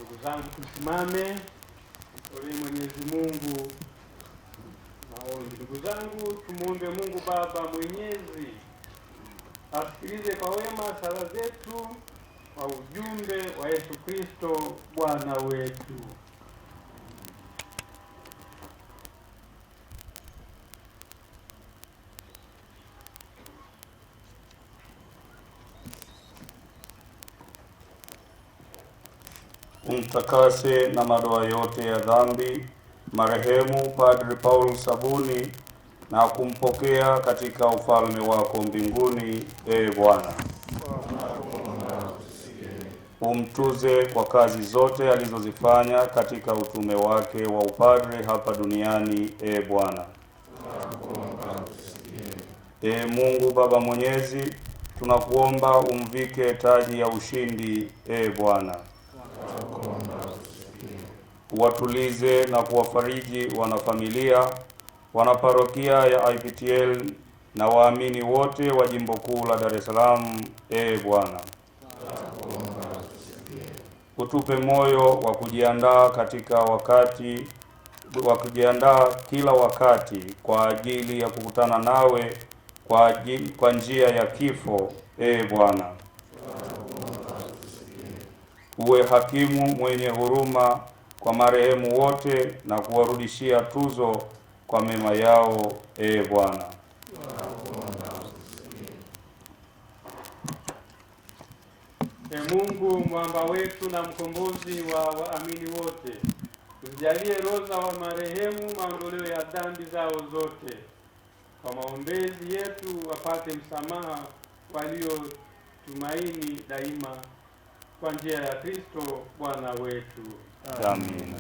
Ndugu zangu, tusimame ili Mwenyezi Mungu maombi. Ndugu zangu, tumuombe Mungu Baba Mwenyezi asikilize kwa wema sala zetu kwa ujumbe wa Yesu Kristo Bwana wetu. Umtakase na madoa yote ya dhambi marehemu Padre Paul Sabuni na kumpokea katika ufalme wako mbinguni. Bwana, umtuze kwa kazi zote alizozifanya katika utume wake wa upadre hapa duniani. Bwana, Mungu Baba Mwenyezi, tunakuomba umvike taji ya ushindi. Bwana, watulize na kuwafariji wanafamilia, wanaparokia ya IPTL na waamini wote wa jimbo kuu la Dar es Salaam. Bwana, utupe moyo wa kujiandaa kila wakati kwa ajili ya kukutana nawe kwa njia ya kifo. Bwana, uwe hakimu mwenye huruma kwa marehemu wote na kuwarudishia tuzo kwa mema yao. Bwana, Mungu mwamba wetu na mkombozi wa waamini wote, usijalie roho za wa marehemu maondoleo ya dhambi zao zote. Kwa maombezi yetu wapate msamaha waliotumaini daima, kwa njia ya Kristo Bwana wetu. Amina.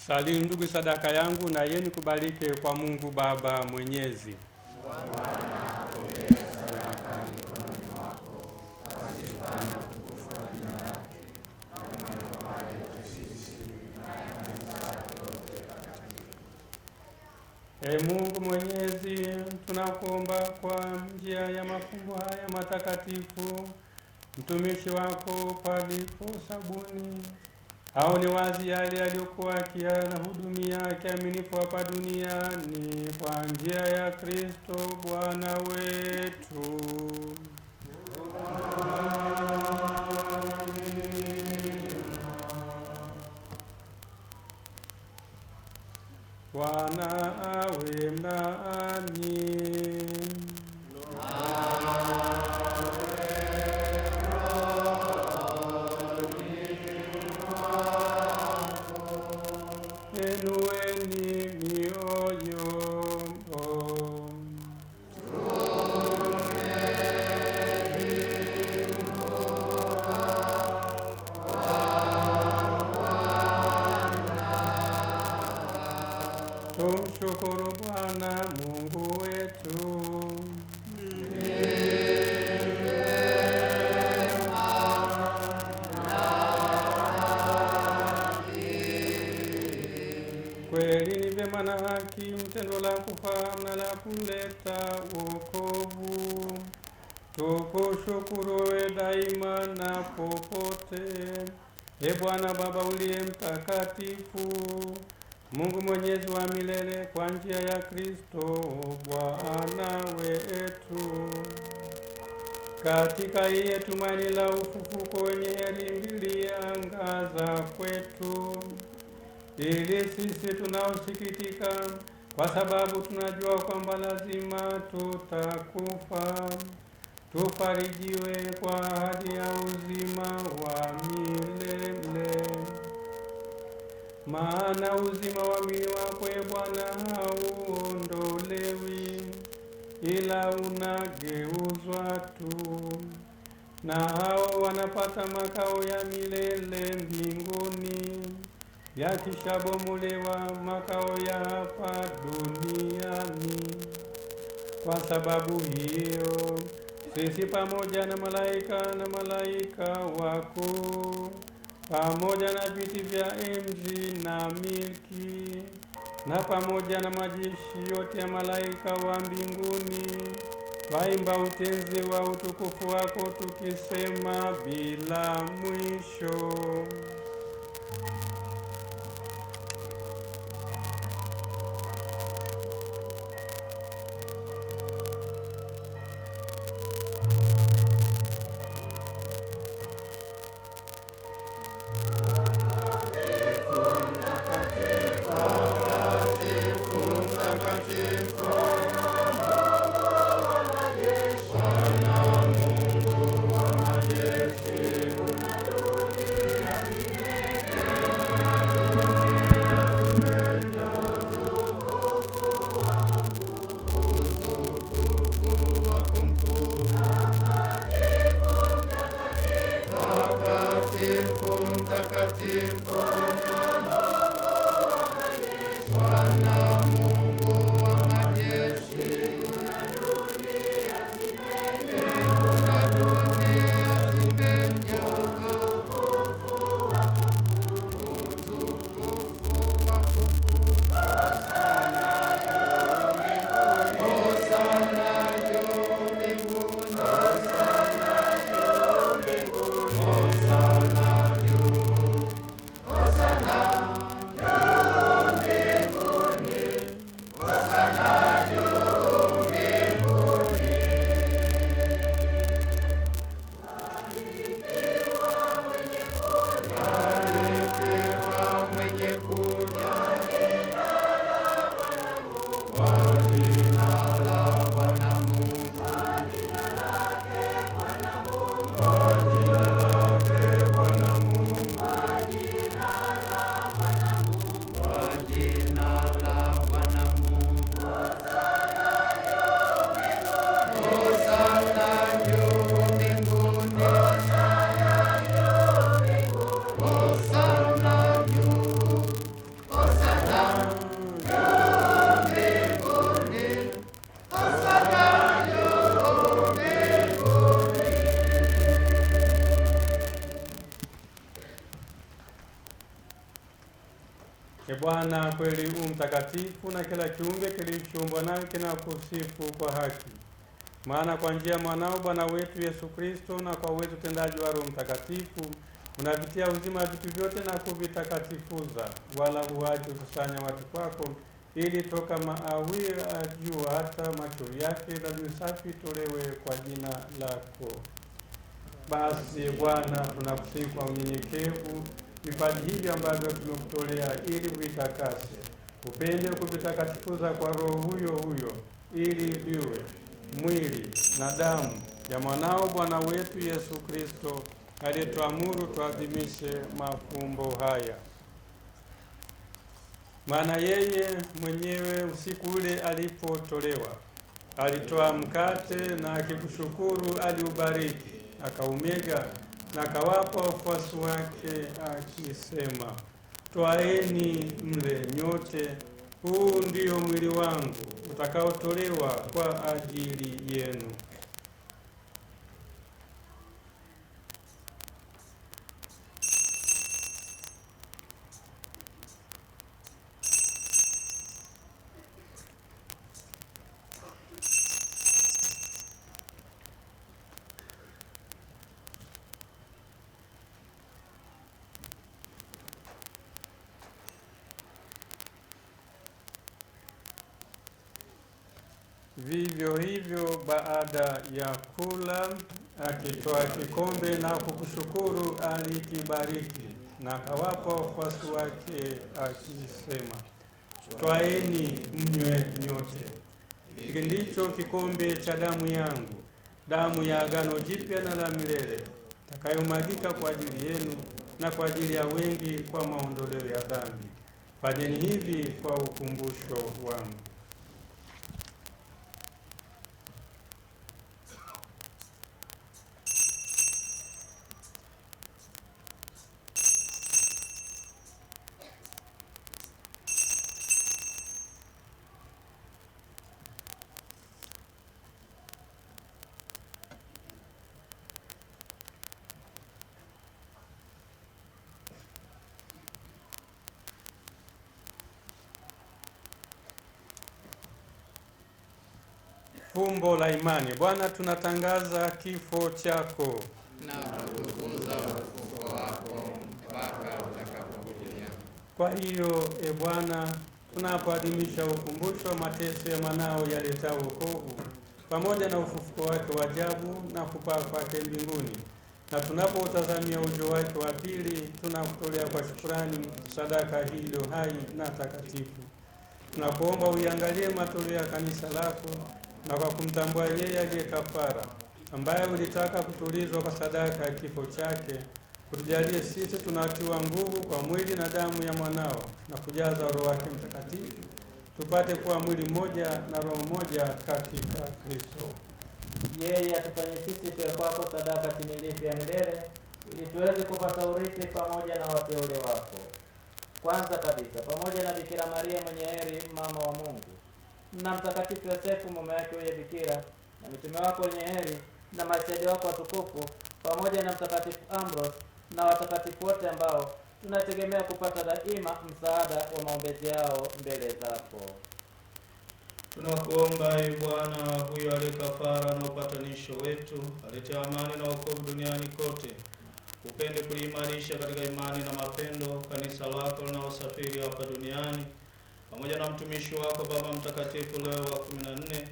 Salini ndugu sadaka yangu, na yeni kubalike kwa Mungu Baba Mwenyezi. Mungu Mwenyezi, tunakuomba kwa njia ya mafumbo haya matakatifu, mtumishi wako Palipo Sabuni aone wazi yale aliyokuwa akiyahudumia kiaminifu hapa duniani kwa njia ya Kristo Bwana wetu. Bwana awe nanyi. Inueni mioyo. Tumshukuru Bwana Mungu wetu. Kweli ni vyema na haki, mtendo la kufaa na la kuleta wokovu. Tukushukuru we daima na popote, e Bwana Baba uliye mtakatifu, Mungu Mwenyezi wa milele, kwa njia ya Kristo Bwana wetu. Katika iye tumaini la ufufuko wenye heri liliangaza kwetu, ili sisi tunaosikitika kwa sababu tunajua kwamba lazima tutakufa, tufarijiwe kwa ahadi ya uzima wa milele. Maana uzima wa mwili wako e Bwana hauondolewi, ila unageuzwa tu, na hao wanapata makao ya milele mbinguni, yakishabomolewa makao ya hapa duniani. Kwa sababu hiyo sisi pamoja na malaika wakuu, pamoja na viti vya enzi na milki, na pamoja na majeshi yote ya malaika wa mbinguni, twaimba utenzi wa utukufu wako tukisema bila mwisho: Bwana, kweli mtakatifu, na kila kiumbe kilichoumbwa nawe kinakusifu kwa haki. Maana kwa njia ya mwanao Bwana wetu Yesu Kristo, na kwa uwezo utendaji wa Roho Mtakatifu, unavitia uzima vitu vyote na kuvitakatifuza, wala huachi kukusanya watu kwako, ili toka maawio ya jua hata machuri yake dhabihu safi tolewe kwa jina lako. Basi Bwana, tunakusihi kwa unyenyekevu vipaji hivi ambavyo tumekutolea, ili vitakase, upende kuvitakatifuza kwa Roho huyo huyo, ili viwe mwili na damu ya mwanao Bwana wetu Yesu Kristo, aliyetuamuru tuadhimishe mafumbo haya. Maana yeye mwenyewe usiku ule alipotolewa, alitoa mkate na akikushukuru aliubariki, akaumega na akawapa wafuasi wake akisema, twaeni mle nyote, huu ndio mwili wangu utakaotolewa kwa ajili yenu. Vivyo hivyo baada ya kula, akitoa kikombe na kukushukuru, alikibariki na akawapa wafuasi wake akisema, twaeni mnywe nyote, hiki ndicho kikombe cha damu yangu, damu ya agano jipya na la milele, itakayomwagika kwa ajili yenu na kwa ajili ya wengi kwa maondoleo ya dhambi. Fanyeni hivi kwa ukumbusho wangu. Fumbo la imani. Bwana, tunatangaza kifo chako na kutukuza ufufuo wako mpaka utakapokuja. Kwa hiyo, e Bwana, tunapoadhimisha ukumbusho wa mateso ya mwanao yaletao wokovu, pamoja na ufufuko wake wa ajabu na kupaa kwake mbinguni, na tunapotazamia ujio wake wa pili, tunakutolea kwa shukrani sadaka hii iliyo hai na takatifu. Tunakuomba uiangalie matoleo ya kanisa lako, na kwa kumtambua yeye aliye kafara, ambaye ulitaka kutulizwa kwa sadaka ya kifo chake, utujalie sisi tunatiwa nguvu kwa mwili na damu ya mwanao, na kujaza Roho wake Mtakatifu, tupate kuwa mwili mmoja na roho moja katika Kristo. Yeye atufanye sisi tuwe kwako sadaka timilifu ya milele, ili tuweze kupata urithi pamoja na wateule wako. Kwanza kabisa, pamoja na Bikira Maria mwenye heri, mama wa Mungu, na Mtakatifu Yosefu mume wake huye Bikira, na mitume wako wenye heri, na mashahidi wako watukufu, pamoja na Mtakatifu Ambrose na watakatifu wote ambao tunategemea kupata daima msaada wa maombezi yao mbele zako. Tunakuomba ee Bwana, huyo aliye kafara na upatanisho wetu, alete amani na wokovu duniani kote, upende kuliimarisha katika imani na mapendo kanisa lako linalosafiri hapa duniani, pamoja na mtumishi wako Baba Mtakatifu Leo wa 14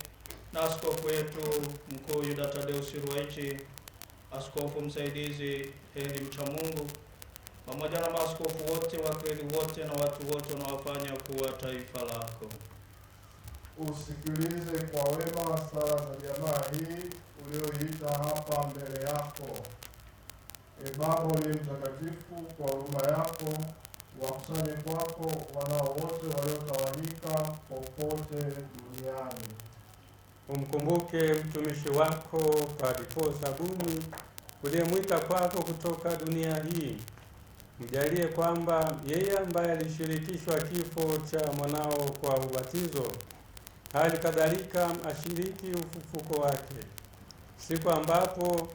na askofu wetu mkuu Yuda Tadeus Ruwa'ichi, askofu msaidizi Heri Mchamungu, pamoja na maaskofu wote, wakleli wote na watu wote wanaofanya kuwa taifa lako. Usikilize kwa wema sala za jamaa hii ulioita hapa mbele yako. E Baba uliye mtakatifu, kwa huruma yako wakusanye kwako wanao wote waliotawanyika popote duniani. Umkumbuke mtumishi wako Padre Paul Sabuni uliyemwita kwako kutoka dunia hii. Mjalie kwamba yeye ambaye alishirikishwa kifo cha mwanao kwa ubatizo, hali kadhalika ashiriki ufufuko wake, siku ambapo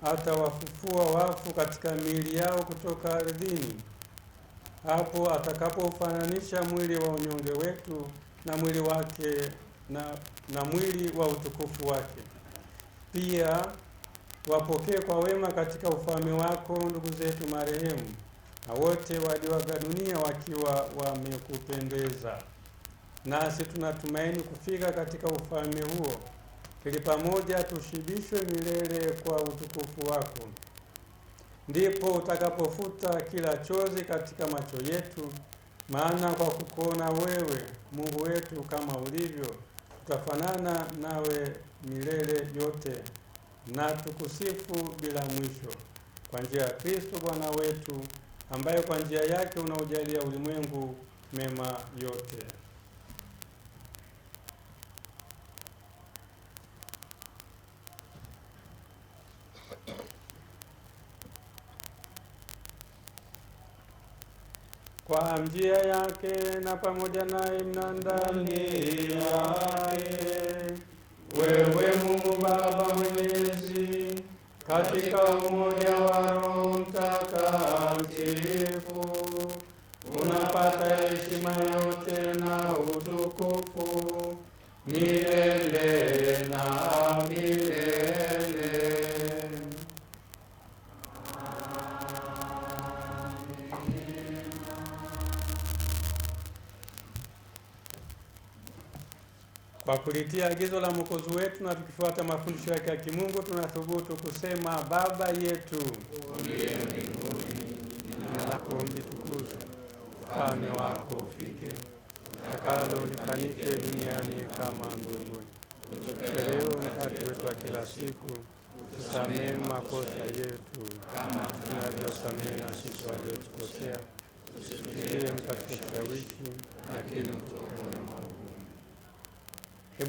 atawafufua wafu katika miili yao kutoka ardhini. hapo atakapofananisha mwili wa unyonge wetu na mwili wake na mwili wa utukufu wake. Pia wapokee kwa wema katika ufalme wako ndugu zetu marehemu na wote walioaga dunia wakiwa wamekupendeza. Nasi tunatumaini kufika katika ufalme huo, ili pamoja tushibishwe milele kwa utukufu wako. Ndipo utakapofuta kila chozi katika macho yetu, maana kwa kukuona wewe Mungu wetu kama ulivyo, tutafanana nawe milele yote na tukusifu bila mwisho, kwa njia ya Kristo Bwana wetu, ambaye kwa njia yake unaujalia ulimwengu mema yote. Kwa njia yake na pamoja naye na ndani yake, wewe Mungu Baba Mwenyezi, katika umoja wa Roho Mtakatifu, unapata heshima yote na utukufu milele na milele. Kwa kulitia agizo la Mwokozi wetu na tukifuata mafundisho yake ya kimungu, tunathubutu kusema: Baba yetu uliye mbinguni, jina lako litukuzwe, ufalme wako ufike, utakalo lifanyike duniani kama mbinguni. Utupe leo mkate wetu wa kila siku, tusamehe makosa yetu kama tunavyosamehe na sisi waliotukosea, usitutie katika kishawishi, lakini utuokoe maovu.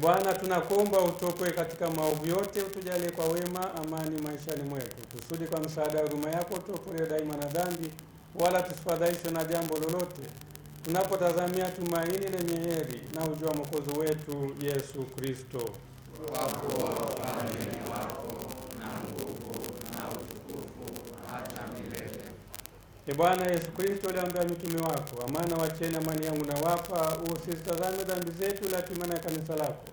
Bwana, tunakuomba utuokoe katika maovu yote, utujalie kwa wema amani maishani mwetu, kusudi kwa msaada wa huruma yako tuokolewe daima na dhambi, wala tusifadhaishwe na jambo lolote, tunapotazamia tumaini lenye heri na ujio wa Mwokozi wetu Yesu Kristo. Kwa kuwa ufalme wako na nguvu na utukufu hata milele. Bwana Yesu Kristo, uliambia mitume wako: amana wacheni, amani yangu na wapa, usizitazame dhambi zetu, lakini imani ya kanisa lako.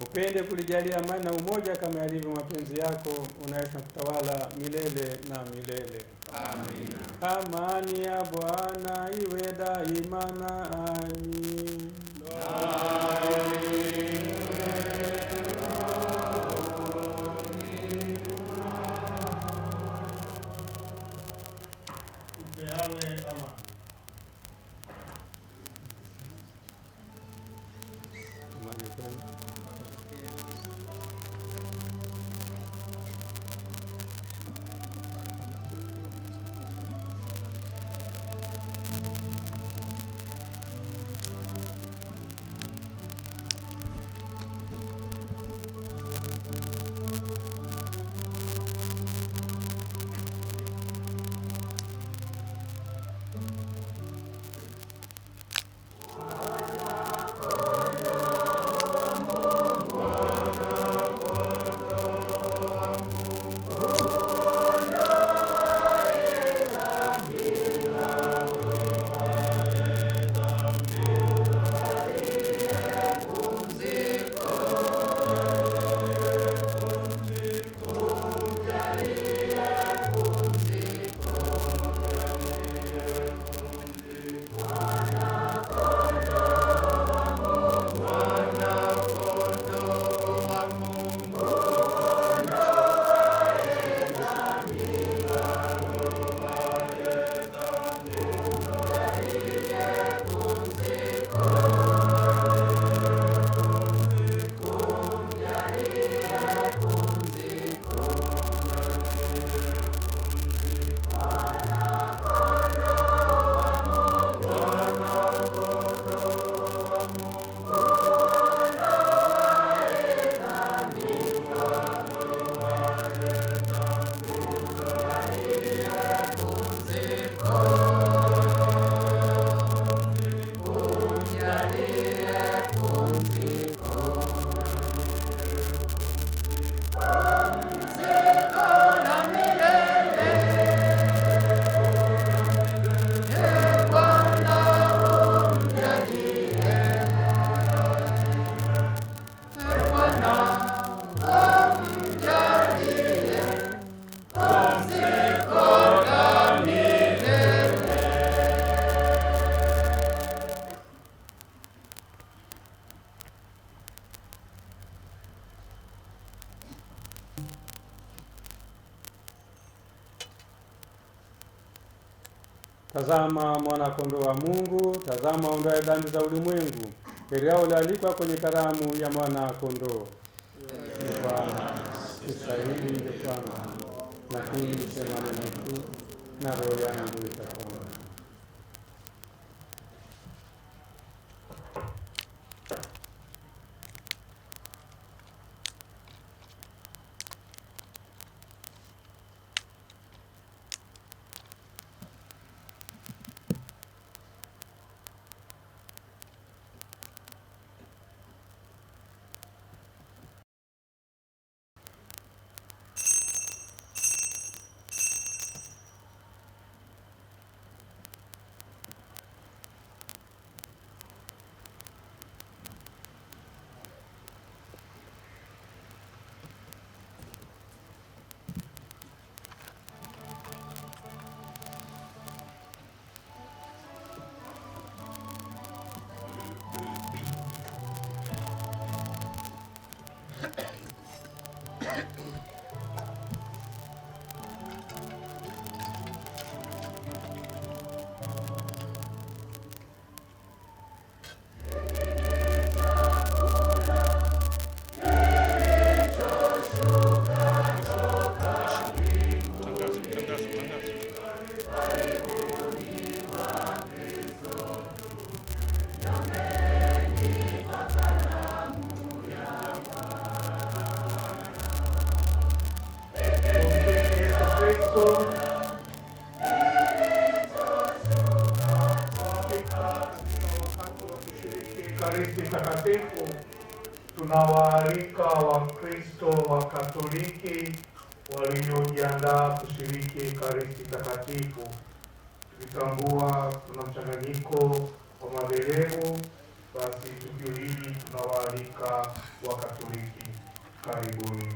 Upende kulijalia amani na umoja kama yalivyo mapenzi yako, unaishi na kutawala milele na milele. Amina. Amani ya Bwana iwe daima nanyi. Bwana Tazama mwana-kondoo wa Mungu, tazama aondoaye dhambi za ulimwengu. Heri hao walioalikwa kwenye karamu ya mwana-kondoo. Bwana, sistahili nje kwangu, lakini sema neno tu na roho yangu itapona. Ekaristi Takatifu, tunawaalika Wakristo wa Katoliki waliojiandaa kushiriki Ekaristi Takatifu. Tukitambua tuna mchanganyiko wa madhehebu, basi tukio hili tunawaalika Wakatoliki. Karibuni.